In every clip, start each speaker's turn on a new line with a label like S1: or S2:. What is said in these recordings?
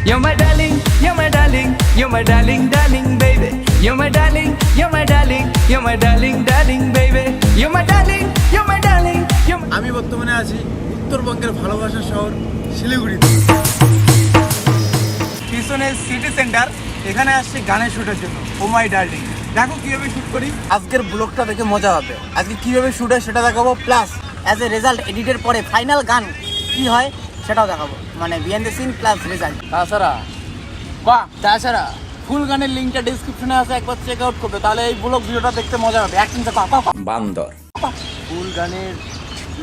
S1: You're my darling, you're my darling, you're my darling, darling baby. You're my darling, you're my darling, you're my darling, darling baby. You're my darling, you're my darling, you're my...
S2: আমি বর্তমানে আছি উত্তরবঙ্গের ভালোবাসার শহর শিলিগুড়িতে। পিছনে city centre, এখানে আসছি গানের শুটের জন্য। ও মাই ডার্লিং, দেখো কিভাবে শুট করি। আজকের ব্লগটা দেখে মজা হবে। আজকে কিভাবে শুট হয় সেটা দেখাবো, প্লাস অ্যাজ এ রেজাল্ট এডিটের পরে ফাইনাল গান কি হয় সেটাও দেখাবো, মানে behind the scene plus result. তাছাড়া ফুল গানের লিঙ্কটা ডেসক্রিপশনে আছে, একবার চেক আউট করবে, তাহলে এই ব্লগ ভিডিওটা দেখতে মজা হবে। অ্যাকশন থেকে
S3: বান্দর
S2: ফুল গানের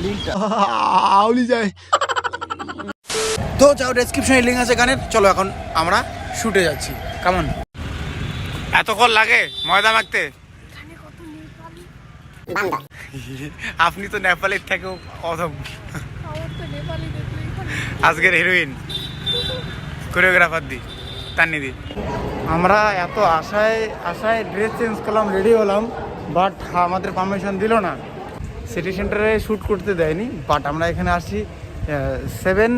S2: লিঙ্কটা আউলি যায় তো যাও, ডেসক্রিপশনে লিঙ্ক আছে গানের। চলো এখন আমরা শুটে যাচ্ছি। কেমন এতক্ষণ লাগে ময়দা মাখতে? আপনি তো নেপালের থেকেও অধম। আজকের হিরোইন কোরিওগ্রাফার দি তান্নি। আমরা এত আশায় ড্রেস চেঞ্জ করলাম, রেডি হলাম, বাট আমাদের পারমিশন দিল না। সিটি সেন্টারে শ্যুট করতে দেয়নি, বাট আমরা এখানে আসছি সেভেন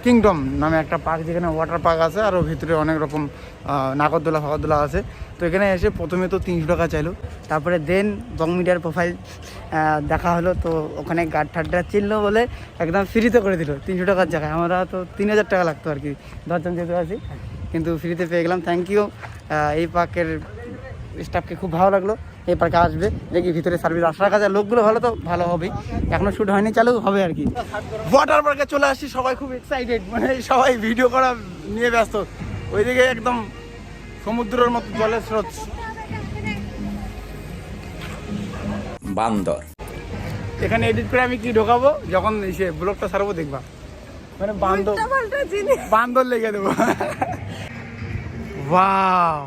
S2: কিংডম নামে একটা পার্ক, যেখানে ওয়াটার পার্ক আছে, আরও ভিতরে অনেক রকম নাগরদোলা ফাগরদোলা আছে। তো এখানে এসে প্রথমে তো 300 টাকা চাইলো, তারপরে দেন বং মিডিয়ার প্রোফাইল দেখা হলো, তো ওখানে গার্ড ঠাড্ডা চিনলো বলে একদম ফ্রিতে করে দিল 300 টাকার জায়গায়। আমরা তো 3000 টাকা লাগতো আর কি, 10 জন যেতে আছি, কিন্তু ফ্রিতে পেয়ে গেলাম। থ্যাংক ইউ এই পার্কের স্টাফকে, খুব ভালো লাগলো। এই পার্কে আসবে, দেখি ভিতরে সার্ভিস আসার কাছে লোকগুলো ভালো, তো ভালো হবেই। এখনও শ্যুট হয়নি, চালু হবে আর কি। ওয়াটার পার্কে চলে আসছি, সবাই খুব এক্সাইটেড, মানে সবাই ভিডিও করা নিয়ে ব্যস্ত। ওইদিকে একদম সমুদ্রের মতো জলের স্রোত।
S3: বান্দর
S2: এখানে এডিট করে আমি কি ঢোকাবো, যখন সে ব্লগটা ছাড়বো দেখবা, মানে বান্দর লেগে দেবো। ওয়াও,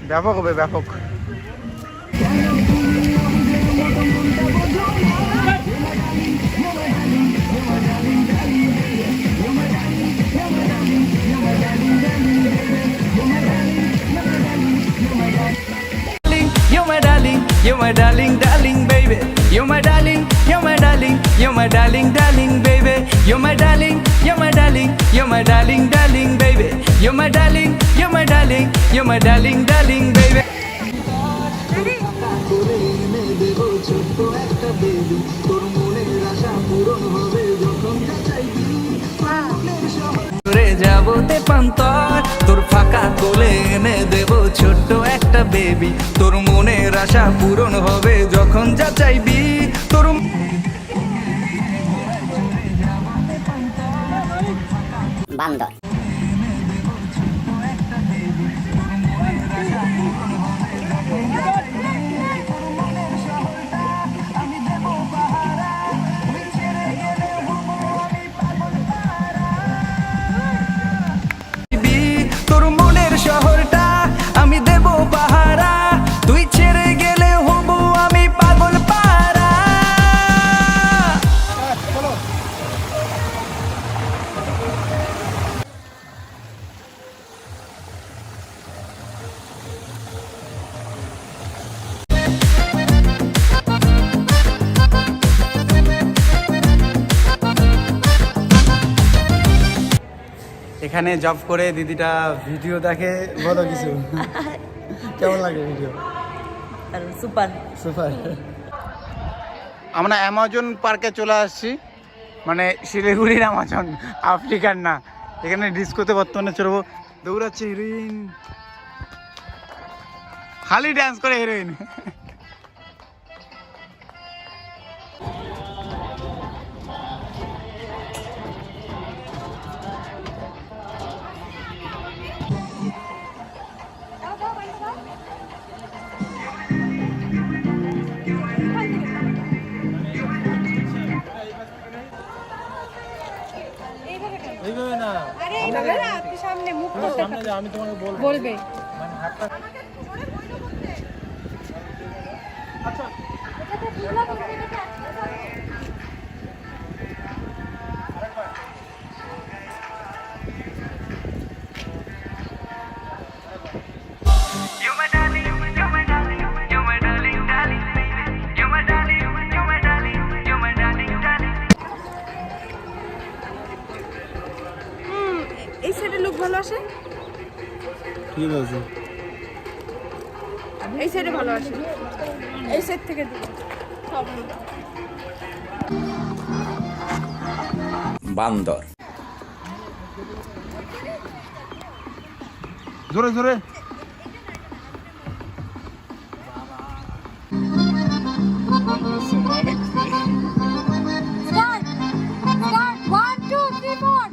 S2: ব্যাপক হবে, ব্যাপক।
S1: You're my darling, you're my darling, darling baby. You're my darling, you're my darling, you're my darling, darling baby. You're my darling, you're my darling, you're my darling, darling baby. You're my darling, you're my darling, you're my darling, darling baby. যাবো তেপান্তর, তোর ফাঁকা কোলে এনে দেবো ছোট্ট একটা baby. তোর মনের আশা পূরণ হবে যখন যা চাইবি। তোর
S4: বান্দর
S1: শহরটা আমি দেব পাহারা, তুই ছেড়ে গেলে হব আমি পাগল পারা।
S2: এখানে জব করে দিদিটা ভিডিও দেখে, বলো কিছু, কেমন লাগে ভিডিও?
S4: Super
S2: super. আমরা অ্যামাজন পার্কে চলে আসছি, মানে শিলিগুড়ির অ্যামাজন, আফ্রিকার না। এখানে ডিস্কোতে বর্তমানে চলবো, দৌড়াচ্ছে হিরোইন, খালি ড্যান্স করে হিরোইন। এইভাবে না, আরে এইভাবে না, আপনি সামনে মুখ তো সামনে যা, আমি তোমাকে বলবে, মানে হাতটা। আচ্ছা
S3: সাইডে লুক ভালো আসে,
S2: ঠিক আছে।
S3: এই সাইডে ভালো আসে, এই সাইড থেকে দিন সব look।
S1: বান্দর।
S2: জোরে জোরে।
S5: Start! Start! 1, 2, 3, 4!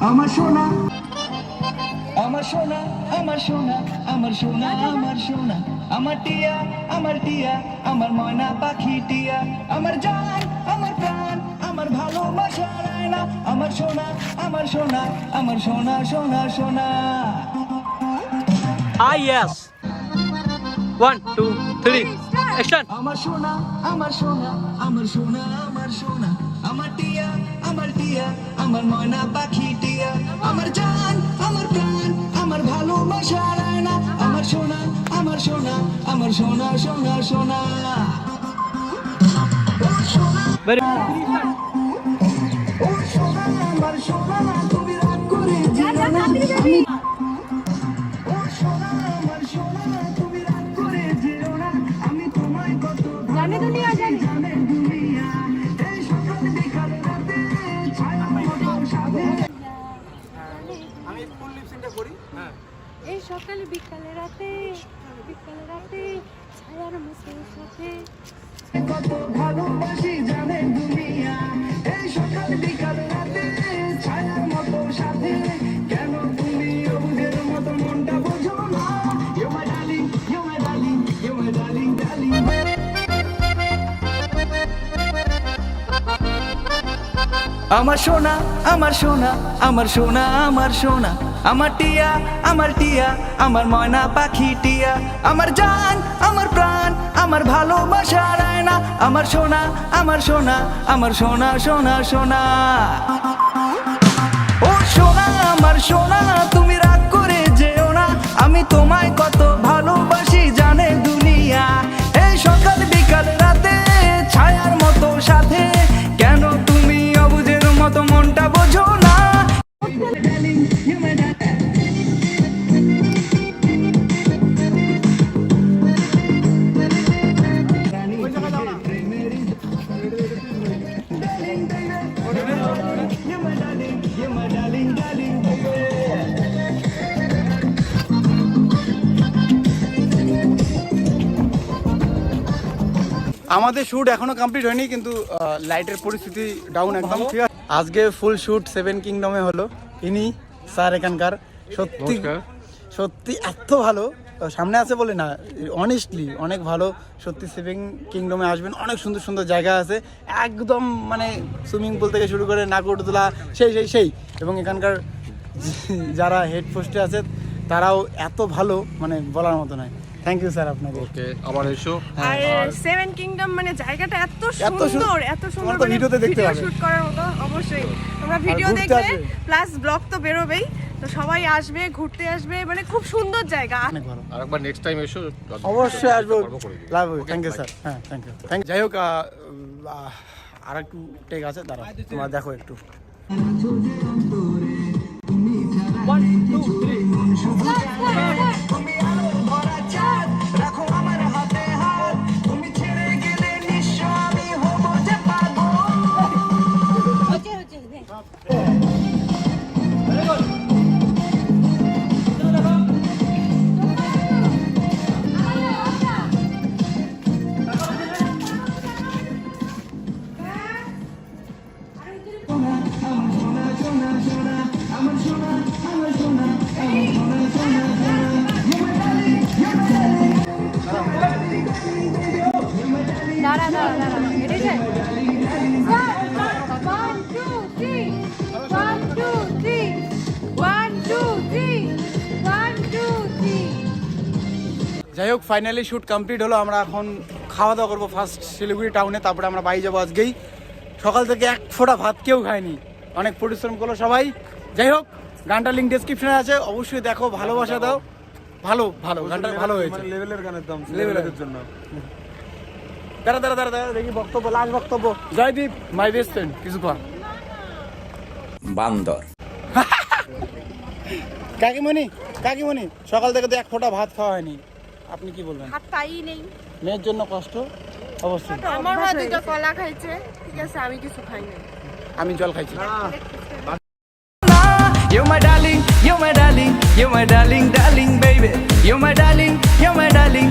S1: আমার সোনা, আমার সোনা, আমার সোনা, আমার সোনা, আমার সোনা, আমার টিয়া, আমার টিয়া, আমার ময়না পাখি টিয়া, আমার জান, আমার প্রাণ, আমার ভালোবাসা রায়না, আমার সোনা, আমার সোনা, আমার সোনা, সোনা, সোনা।
S6: yes. 1, 2, 3. Action.
S1: আমার সোনা, আমার সোনা, আমার সোনা, আমার সোনা, আমার টিয়া, আমার টিয়া, আমার ময়না পাখি টিয়া, আমার জান, আমার প্রাণ, আমার ভালোবাসা রায়না, আমার সোনা, আমার সোনা, আমার সোনা, সোনা, সোনা। ও সোনা,
S6: Very
S1: ও সোনা, আমার সোনা, তুমি রাগ করে যেও না, আমি ও সোনা, আমার সোনা, তুমি রাগ করে যেও না, আমি তোমায় কত
S5: জানে দুনিয়া, জানে।
S1: জানে দুনিয়া, এই সকাল বিকাল রাতে ছায়া মতো সাথে।
S2: আমি ফুল লিপসিংটা করি। হ্যাঁ।
S5: এই সকালে বিকালে রাতে ছায়ার মুসের সাথে
S1: কত ভালোবাসি জানে দুনিয়া, এই সকাল বিকাল রাতে ছায়ার মতো সাথে, কেন তুমি অবুঝের মতো মনটা বোঝো না, you my darling, you my darling, you my darling, darling. আমার সোনা, আমার সোনা, আমার সোনা, আমার সোনা, আমার টিয়া, আমার টিয়া, আমার ময়না পাখি টিয়া, আমার জান, আমার প্রাণ, আমার ভালোবাসা রায়না, আমার সোনা, আমার সোনা, আমার সোনা, সোনা, সোনা। ও সোনা, আমার সোনা, তুমি রাগ করে যেও না, আমি তোমায় কত ভালোবাসি জানে দুনিয়া, এই সকাল বিকাল রাতে ছায়ার মতো সাথে, কেন তুমি অবুঝের মতো মনটা বোঝো না।
S2: আমাদের শ্যুট এখনো কমপ্লিট হয়নি, কিন্তু লাইটের পরিস্থিতি ডাউন একদম, ঠিক আছে। আজকে ফুল শ্যুট 7 কিংডমে হলো। ইনি স্যার এখানকার, সত্যি সত্যি এত ভালো, সামনে আছে বলে না, অনেস্টলি অনেক ভালো সত্যি। 7 কিংডমে আসবেন, অনেক সুন্দর সুন্দর জায়গা আছে, একদম মানে সুইমিং পুল থেকে শুরু করে নাগরদোলা সেই সেই সেই, এবং এখানকার যারা হেড পোস্টে আছে তারাও এত ভালো, মানে বলার মতো নয়। থ্যাংক ইউ স্যার আপনাকে।
S7: ওকে, আবার এসো।
S3: আর সেভেন কিংডম মানে জায়গাটা এত
S2: এত
S3: সুন্দর, এত
S2: তোমার
S3: সুন্দর,
S2: তো
S3: মানে
S2: ভিডিওতে দেখতে
S3: ভিডিও
S2: পাবে।
S3: শুট করার মতো। অবশ্যই তোমরা ভিডিও
S2: ঘুরতে
S3: দেখবে,
S2: আসবে।
S3: প্লাস ব্লগ তো বেরোবেই, তো সবাই আসবে, ঘুরতে আসবে, মানে খুব সুন্দর জায়গা।
S2: অনেক ভালো,
S7: আরেকবার নেক্সট টাইম এসো,
S2: অবশ্যই আসবো,
S7: পারবো করে দিও।
S2: Love thank you sir. হ্যাঁ থ্যাংক ইউ থ্যাংক যাই হোক, আর একটু টেক আছে, দাঁড়াও তোমরা দেখো একটু।
S6: 1, 2, 3.
S1: রাখো আমার হাতে হাত, তুমি ছেড়ে গেলে নিঃস্ব আমি হব যে পাগল।
S5: দাঁড়া দাঁড়া দাঁড়া এটাই যায়। Start! 1, 2, 3. 1, 2, 3. 1, 2, 3. 1, 2, 3.
S2: যাই হোক, ফাইনালি শ্যুট কমপ্লিট হলো। আমরা এখন খাওয়া দাওয়া করবো ফার্স্ট শিলিগুড়ি টাউনে, তারপরে আমরা বাড়ি যাবো আজকেই। সকাল থেকে এক ফোঁটা ভাত কেউ খায়নি, অনেক পরিশ্রম করলো সবাই। যাই হোক, গানটার লিঙ্ক ডেসক্রিপশনে আছে, অবশ্যই দেখো, ভালোবাসা দাও। ভালো ভালো গানটা ভালো হয়েছে,
S8: লেভেলের গানের দাম
S2: লেভেলের
S8: জন্য।
S2: দাঁড়া দাঁড়া দাঁড়া দাঁড়া দেখি বক্তব্য, লাস্ট বক্তব্য। জয়দীপ মাই বেস্ট ফ্রেন্ড, কিছু কর।
S7: বান্দর।
S2: কাকিমণি, কাকিমণি, সকাল থেকে তো এক ফোঁটা ভাত খাওয়া হয়নি, আপনি কি বলবেন?
S3: আর তাই নেই,
S2: মেয়ের জন্য কষ্ট অবশ্যই।
S3: আমার মা দুটো কলা খাইছে, ঠিক আছে, আমি কিছু খাই না।
S2: আমি জল খাইছি।
S1: You're my darling, you're my darling, you're my darling, darling baby. You're my darling, you're my darling.